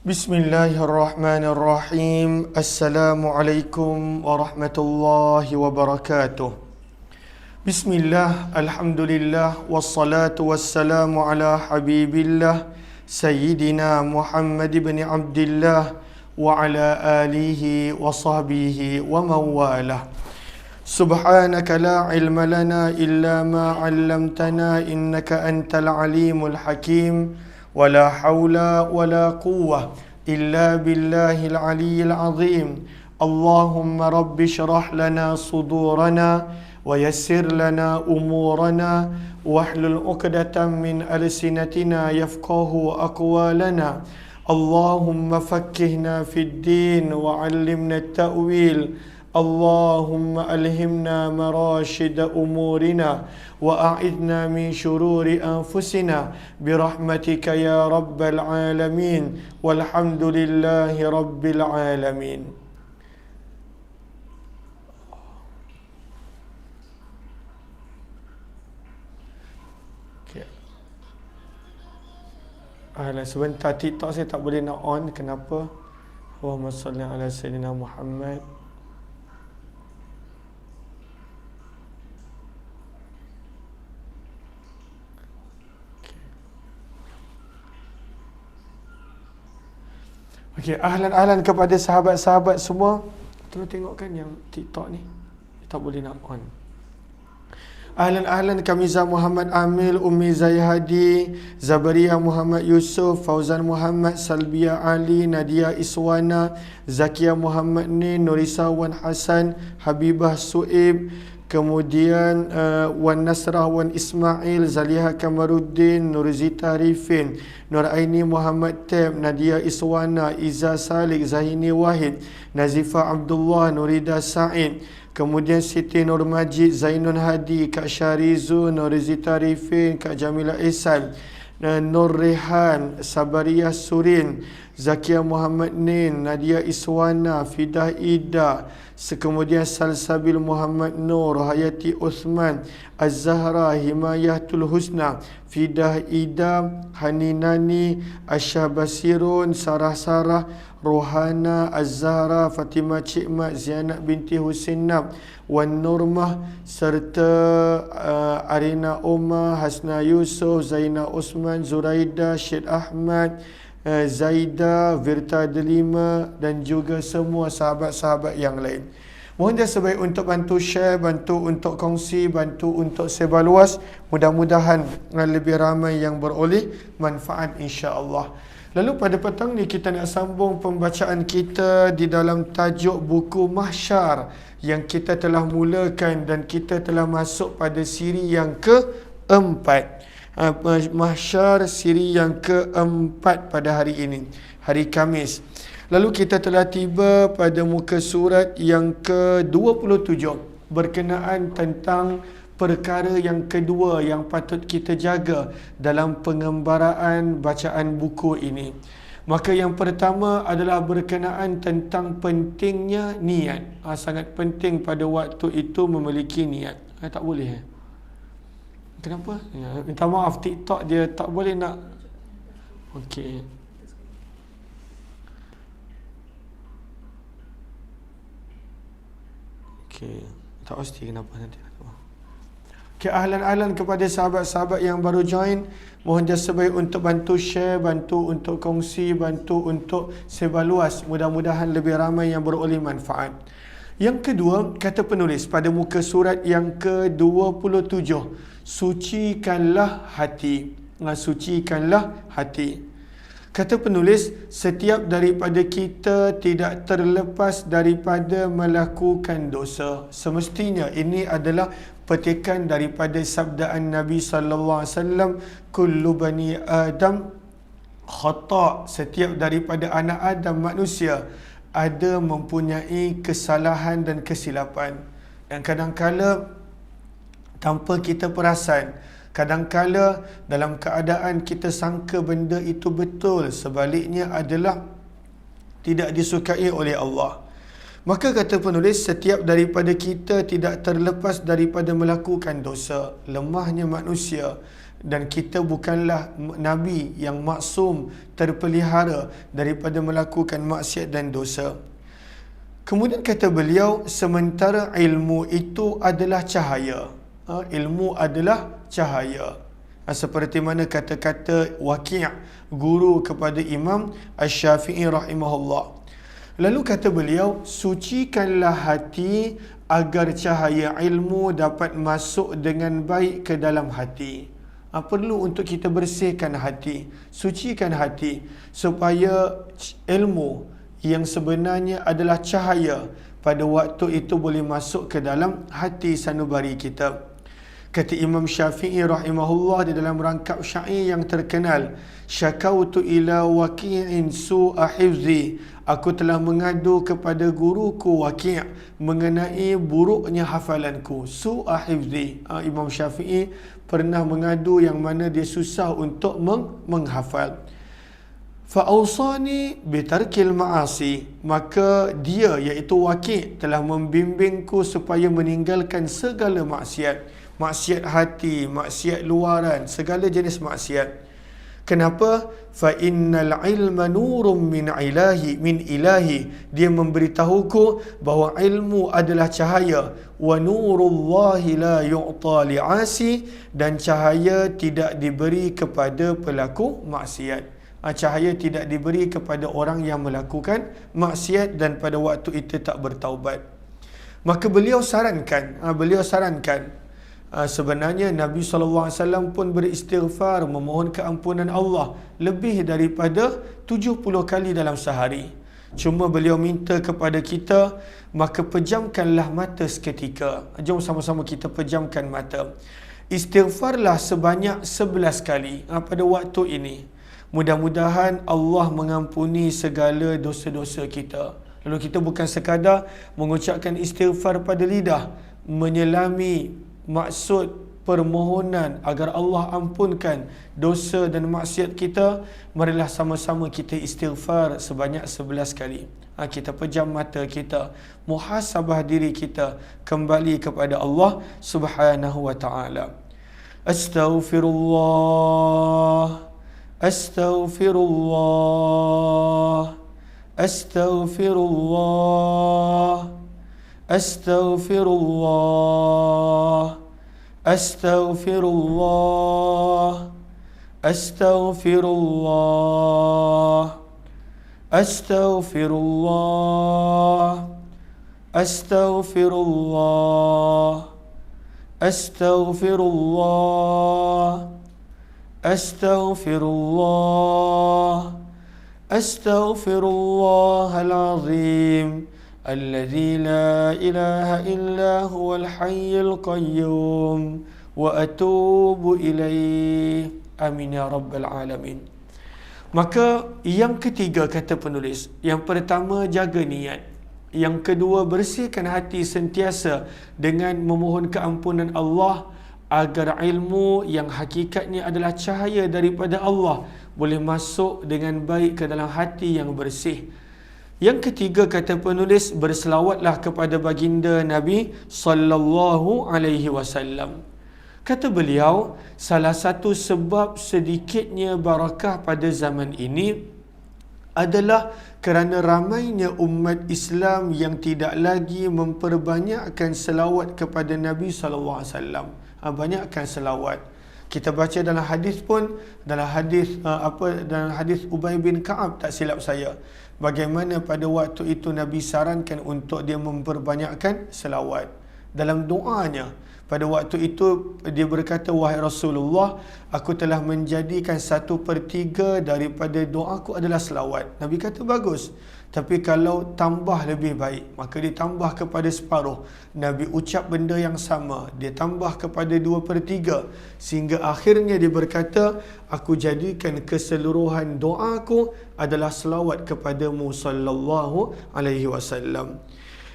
Bismillahirrahmanirrahim. Assalamualaikum warahmatullahi wabarakatuh. Bismillah, alhamdulillah, wassalatu wassalamu ala habibillah Sayyidina Muhammad ibn Abdillah wa ala alihi wa sahbihi wa mawalah. Subhanaka la ilma lana illa ma 'allamtana innaka antal alimul hakim. ولا حول ولا قوة إلا بالله العلي العظيم. اللهم رب اشرح لنا صدورنا ويسر لنا أمورنا واحلل عقدة من ألسنتنا يفقه أقوالنا. اللهم فقهنا في الدين وعلمنا التأويل. اللهم ألهمنا مراشد أمورنا وأعذنا من شرور أنفسنا برحمتك يا رب العالمين والحمد لله رب العالمين. Sebentar TikTok saya tak boleh nak on. Kenapa? Allahumma salli ala Sayyidina Muhammad. Okey, ahlan-ahlan kepada sahabat-sahabat semua. Tolong tengokkan yang TikTok ni. Tak boleh nak on. Ahlan-ahlan Kamiza Muhammad Amil, Ummi Zayhadi, Zabaria Muhammad Yusuf, Fauzan Muhammad, Salbia Ali, Nadia Iswana, Zakia Muhammad Nin, Nurisa Wan Hasan, Habibah Suib, kemudian Wan Nasrah Wan Ismail, Zaliha Kamaruddin, Nurzita Rifin, Nur Aini Muhammad Teb, Nadia Iswana, Iza Salik, Zahini Wahid, Nazifa Abdullah, Nurida Said, kemudian Siti Nur Majid, Zainun Hadi, Kak Syarizu, Nurzita Rifin, Kak Jamila Ihsan, Nur Rehan, Sabariyah Surin, Zakia Muhammad Nin, Nadia Iswana, Fidah Ida, kemudian Salsabil Muhammad Nur, Hayati Uthman, Az-Zahra, Himayatul Husna, Fidah Ida, Haninani, Asyah Basirun, Sarah, Rohana, Az-Zahra, Fatimah Cikmat, Zianat binti Husin Nab, Wan Nurmah, serta Arina Omar, Hasna Yusuf, Zaina Osman, Zuraida, Syed Ahmad, Zaida, Virta Delima dan juga semua sahabat-sahabat yang lain. Mohon dia sebaik untuk bantu share, bantu untuk kongsi, bantu untuk sebar luas. Mudah-mudahan lebih ramai yang beroleh manfaat insya-Allah. Lalu pada petang ni kita nak sambung pembacaan kita di dalam tajuk buku Mahsyar yang kita telah mulakan dan kita telah masuk pada siri yang keempat. Mahsyar siri yang keempat pada hari ini, hari Khamis. Lalu kita telah tiba pada muka surat yang ke-27 berkenaan tentang perkara yang kedua yang patut kita jaga dalam pengembaraan bacaan buku ini. Maka yang pertama adalah berkenaan tentang pentingnya niat. Sangat penting pada waktu itu memiliki niat. Tak boleh Kenapa? Minta maaf, TikTok dia tak boleh nak. Okey. Tak pasti kenapa nanti. Okey, ahlan-ahlan kepada sahabat-sahabat yang baru join, mohon dia sebaik untuk bantu share, bantu untuk kongsi, bantu untuk sebar luas. Mudah-mudahan lebih ramai yang beroleh manfaat. Yang kedua, kata penulis pada muka surat yang ke-27, sucikanlah hati. Sucikanlah hati. Kata penulis, setiap daripada kita tidak terlepas daripada melakukan dosa. Semestinya ini adalah petikan daripada sabdaan Nabi sallallahu alaihi wasallam, kullu bani Adam khata'. Setiap daripada anak Adam manusia ada mempunyai kesalahan dan kesilapan. Dan kadang-kala tanpa kita perasan, kadang-kala dalam keadaan kita sangka benda itu betul, sebaliknya adalah tidak disukai oleh Allah. Maka kata penulis, setiap daripada kita tidak terlepas daripada melakukan dosa. Lemahnya manusia dan kita bukanlah Nabi yang maksum, terpelihara daripada melakukan maksiat dan dosa. Kemudian kata beliau, sementara ilmu itu adalah cahaya. Ilmu adalah cahaya. Seperti mana kata-kata Waqi', guru kepada Imam Asy-Syafi'i rahimahullah. Lalu kata beliau, sucikanlah hati agar cahaya ilmu dapat masuk dengan baik ke dalam hati. Perlu untuk kita bersihkan hati, sucikan hati, supaya ilmu yang sebenarnya adalah cahaya pada waktu itu boleh masuk ke dalam hati sanubari kita. Kata Imam Syafi'i rahimahullah di dalam rangkap syair yang terkenal, syakautu ila waqi'in su'a hifzi, aku telah mengadu kepada guruku Waqi' mengenai buruknya hafalanku. Su'a hifzi, Imam Syafi'i pernah mengadu yang mana dia susah untuk menghafal. Fa'awsani bitarkil ma'asi, maka dia iaitu Waqi' telah membimbingku supaya meninggalkan segala maksiat. Maksiat hati, maksiat luaran, segala jenis maksiat. Kenapa? Fa innal ilma nurum min ilahi. Dia memberitahuku bahawa ilmu adalah cahaya. Wa nurullahi la yu'ta li'asi, dan cahaya tidak diberi kepada pelaku maksiat. Cahaya tidak diberi kepada orang yang melakukan maksiat dan pada waktu itu tak bertaubat. Maka beliau sarankan sebenarnya Nabi SAW pun beristighfar, memohon keampunan Allah lebih daripada 70 kali dalam sehari. Cuma beliau minta kepada kita, maka pejamkanlah mata seketika. Jom sama-sama kita pejamkan mata. Istighfarlah sebanyak 11 kali pada waktu ini. Mudah-mudahan Allah mengampuni segala dosa-dosa kita. Lalu kita bukan sekadar mengucapkan istighfar pada lidah, menyelami maksud permohonan agar Allah ampunkan dosa dan maksiat kita. Marilah sama-sama kita istighfar sebanyak 11 kali. Kita pejam mata kita, muhasabah diri kita, kembali kepada Allah Subhanahu wa ta'ala. Astaghfirullah, astaghfirullah, astaghfirullah, astaghfirullah, astaghfirullah, astaghfirullah, astaghfirullah, astaghfirullah, astaghfirullah, astaghfirullah, astaghfirullahalazim الذي لا إله إلا هو الحي القيوم وأتوب إليه آمين يا رب العالمين. Maka yang ketiga kata penulis, yang pertama jaga niat, yang kedua bersihkan hati sentiasa dengan memohon keampunan Allah agar ilmu yang hakikatnya adalah cahaya daripada Allah boleh masuk dengan baik ke dalam hati yang bersih. Yang ketiga kata penulis, berselawatlah kepada baginda Nabi sallallahu alaihi wasallam. Kata beliau, salah satu sebab sedikitnya barakah pada zaman ini adalah kerana ramainya umat Islam yang tidak lagi memperbanyakkan selawat kepada Nabi sallallahu alaihi wasallam. Banyakkan selawat. Kita baca dalam hadis pun, dalam hadis Ubay bin Ka'ab tak silap saya, bagaimana pada waktu itu Nabi sarankan untuk dia memperbanyakkan selawat. Dalam doanya pada waktu itu dia berkata, wahai Rasulullah, aku telah menjadikan 1/3 daripada doaku adalah selawat. Nabi kata bagus, tapi kalau tambah lebih baik, maka dia tambah kepada separuh. Nabi ucap benda yang sama, dia tambah kepada 2/3, sehingga akhirnya dia berkata, aku jadikan keseluruhan doaku adalah selawat kepadamu sallallahu alaihi wasallam.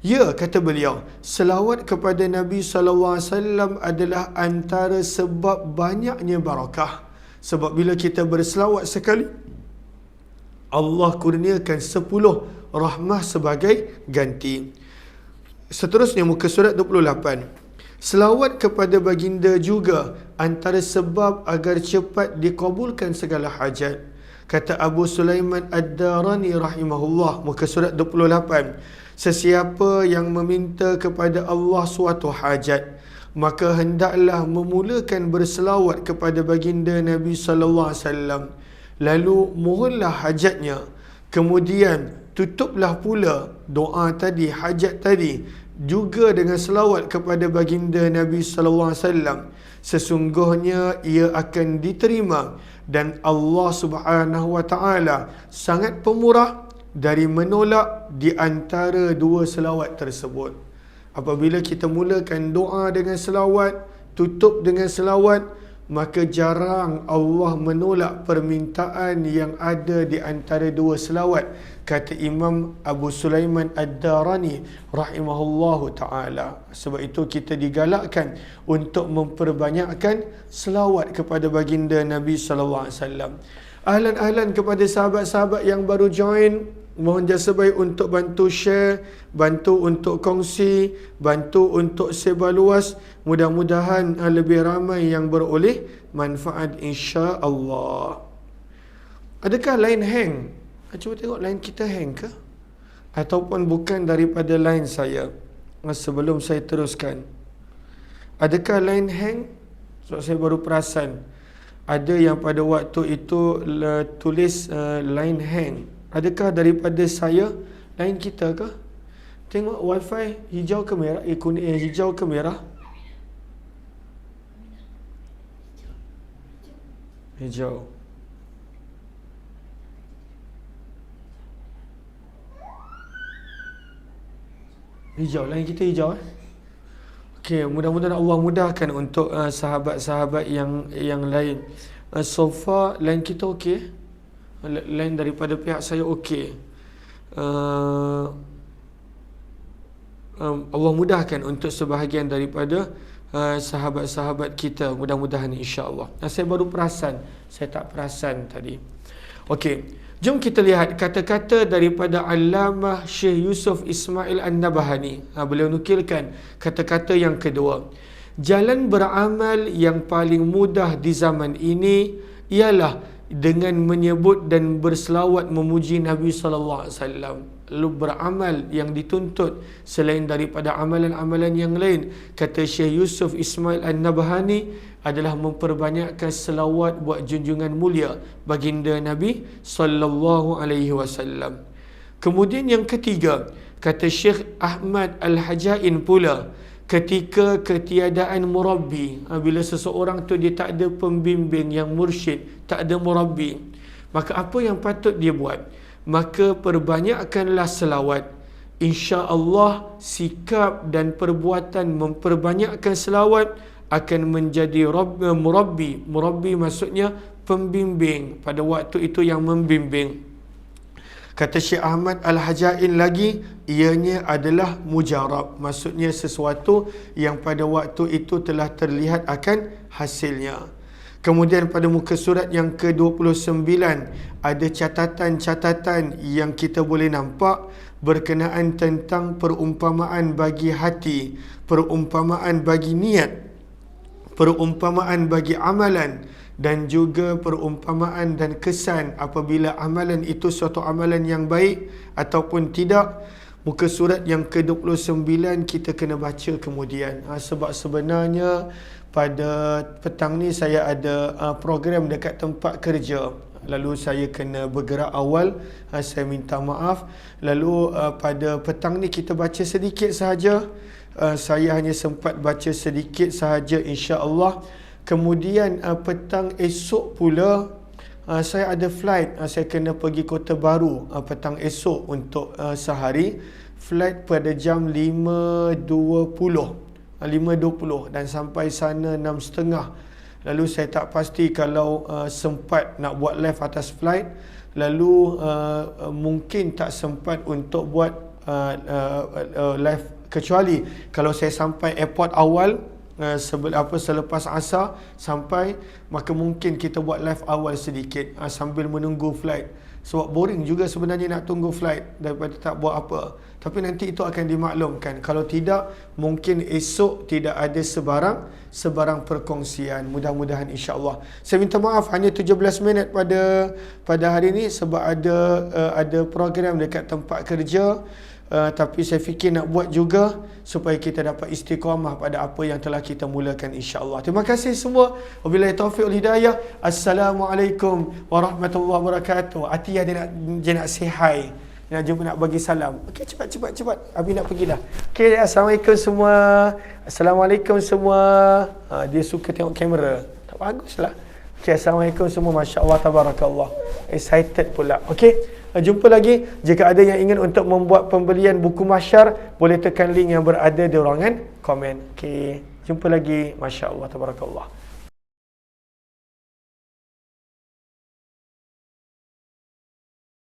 Ya, kata beliau, selawat kepada Nabi sallallahu alaihi wasallam adalah antara sebab banyaknya barakah. Sebab bila kita berselawat sekali, Allah kurniakan 10 rahmah sebagai ganti. Seterusnya muka surat 28. Selawat kepada baginda juga antara sebab agar cepat dikabulkan segala hajat. Kata Abu Sulaiman Ad-Darani rahimahullah, muka surat 28, sesiapa yang meminta kepada Allah suatu hajat, maka hendaklah memulakan berselawat kepada baginda Nabi sallallahu alaihi wasallam, lalu mohonlah hajatnya, kemudian tutuplah pula doa tadi, hajat tadi juga dengan selawat kepada baginda Nabi sallallahu alaihi wasallam. Sesungguhnya ia akan diterima dan Allah Subhanahu wa taala sangat pemurah dari menolak di antara dua selawat tersebut. Apabila kita mulakan doa dengan selawat, tutup dengan selawat, maka jarang Allah menolak permintaan yang ada di antara dua selawat, kata Imam Abu Sulaiman Ad-Darani rahimahullahu ta'ala. Sebab itu kita digalakkan untuk memperbanyakkan selawat kepada baginda Nabi sallallahu alaihi wasallam. Ahlan-ahlan kepada sahabat-sahabat yang baru join, mohon jasa baik untuk bantu share, bantu untuk kongsi, bantu untuk sebar luas. Mudah-mudahan lebih ramai yang beroleh manfaat insya-Allah. Adakah line hang? Cuba tengok line kita hang ke? Ataupun bukan daripada line saya? Sebelum saya teruskan, adakah line hang? Sebab saya baru perasan ada yang pada waktu itu tulis line hang. Adakah daripada saya, line kita ke? Tengok wifi hijau ke merah? Kuning, hijau ke merah? Hijau. Hijau, line kita hijau. Okey, mudah-mudahan Allah mudahkan untuk sahabat-sahabat yang lain. So far line kita okey. Line daripada pihak saya okey. Allah mudahkan untuk sebahagian daripada sahabat-sahabat kita, mudah-mudahan insya-Allah. Saya baru perasan, saya tak perasan tadi. Okey, jom kita lihat kata-kata daripada Allamah Syekh Yusuf Ismail An-Nabhani. Beliau nukilkan kata-kata yang kedua. Jalan beramal yang paling mudah di zaman ini ialah dengan menyebut dan berselawat memuji Nabi sallallahu alaihi wasallam. Lalu beramal yang dituntut selain daripada amalan-amalan yang lain, kata Syekh Yusuf Ismail An-Nabhani, adalah memperbanyakkan selawat buat junjungan mulia baginda Nabi sallallahu alaihi wasallam. Kemudian yang ketiga, kata Syekh Ahmad Al-Hajain pula, ketika ketiadaan murabbi, bila seseorang tu dia tak ada pembimbing yang mursyid, tak ada murabbi, maka apa yang patut dia buat? Maka perbanyakkanlah selawat. Insya-Allah sikap dan perbuatan memperbanyakkan selawat akan menjadi murabbi. Murabbi maksudnya pembimbing, pada waktu itu yang membimbing. Kata Syekh Ahmad Al-Hajain lagi, ianya adalah mujarab, maksudnya sesuatu yang pada waktu itu telah terlihat akan hasilnya. Kemudian pada muka surat yang ke-29 ada catatan-catatan yang kita boleh nampak berkenaan tentang perumpamaan bagi hati, perumpamaan bagi niat, perumpamaan bagi amalan, dan juga perumpamaan dan kesan apabila amalan itu suatu amalan yang baik ataupun tidak. Muka surat yang ke-29 kita kena baca kemudian. Sebab sebenarnya pada petang ni saya ada program dekat tempat kerja. Lalu saya kena bergerak awal, saya minta maaf. Lalu pada petang ni kita baca sedikit sahaja. Saya hanya sempat baca sedikit sahaja insya-Allah. Kemudian petang esok pula saya ada flight, saya kena pergi Kota Baru petang esok untuk sehari. Flight pada jam 5.20 dan sampai sana 6.30. Lalu saya tak pasti kalau sempat nak buat live atas flight. Lalu mungkin tak sempat untuk buat live, kecuali kalau saya sampai airport awal selepas asar sampai, maka mungkin kita buat live awal sedikit sambil menunggu flight. Sebab boring juga sebenarnya nak tunggu flight daripada tak buat apa. Tapi nanti itu akan dimaklumkan. Kalau tidak, mungkin esok tidak ada sebarang perkongsian. Mudah-mudahan insya-Allah. Saya minta maaf hanya 17 minit pada hari ini sebab ada program dekat tempat kerja. Tapi saya fikir nak buat juga supaya kita dapat istiqamah pada apa yang telah kita mulakan insya-Allah. Terima kasih semua. Wabillahi taufiq wal hidayah. Assalamualaikum warahmatullahi wabarakatuh. Atiyah dia nak say hi. Nak jumpa, nak bagi salam. Okey, cepat. Abi nak pergi dah. Okey, assalamualaikum semua. Assalamualaikum semua. Dia suka tengok kamera. Tak baguslah. Okey, assalamualaikum semua. Masya-Allah tabarakallah. Excited pula. Okey. Jumpa lagi. Jika ada yang ingin untuk membuat pembelian buku Mahsyar, boleh tekan link yang berada di ruangan komen. Okey. Jumpa lagi. Masya-Allah tabarakallah.